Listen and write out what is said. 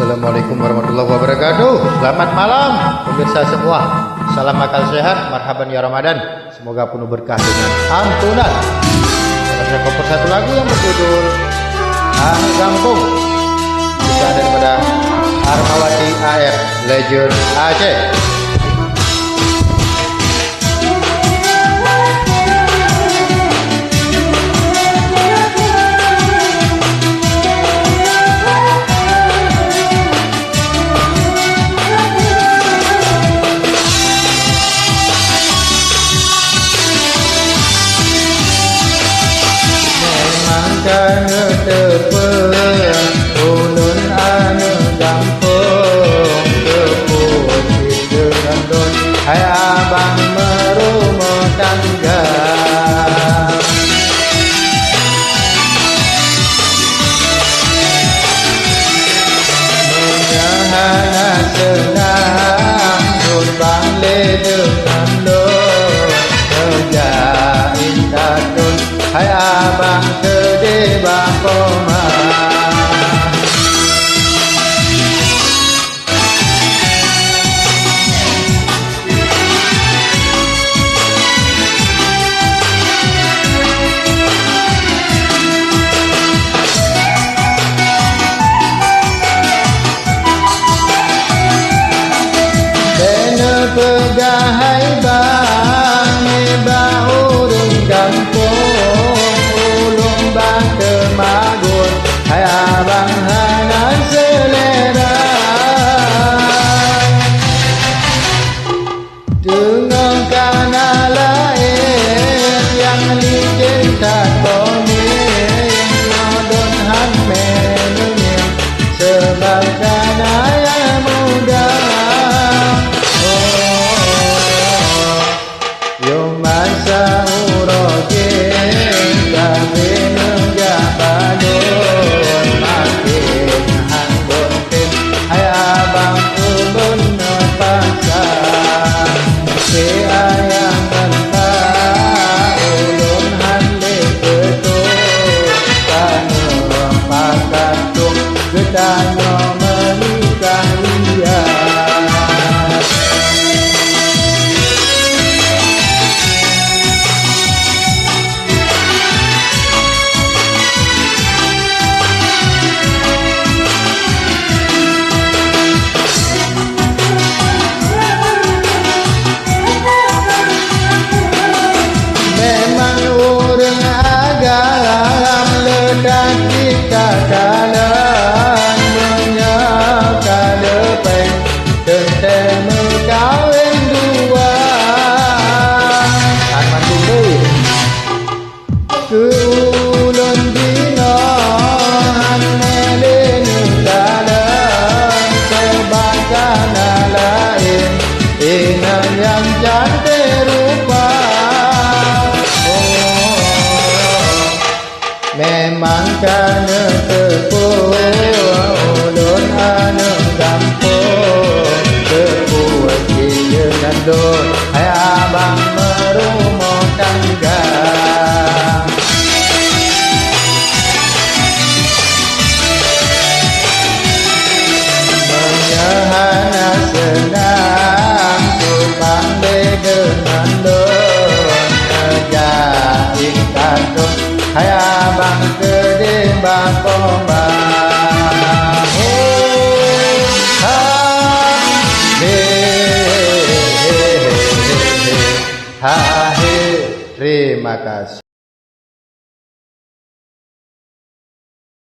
Assalamualaikum warahmatullahi wabarakatuh. Selamat malam pemirsa semua. Salam akal sehat, marhaban ya Ramadan. Semoga penuh berkah dengan ampunan. Saya cover satu lagu yang berjudul Anak Kampung, bisa daripada Armawati AF Legend Aceh. Kana tepeng ulun anu gampung keputih dengan don hai abang merumah tangga menyahana senang don bangle dengan don kerjain tatun hai abang gede bakoma bena pegahai bang meba urang kampung kemagun hai abang hanan selera dengan kana lain yang licin tak konin nodon han menungin sebab kana yang muda yo masa urokin kami Tanya menikah liar memang urang agam ledak kita kalah ulun dino han meleni dalam sebagana lain inang yang cantik rupa memang kana tepuh ulun anu kampung tepuh dengan don hai abang merumah tangga senang kupangge dengan don kerjain tatun hai abang gede bakoma terima kasih.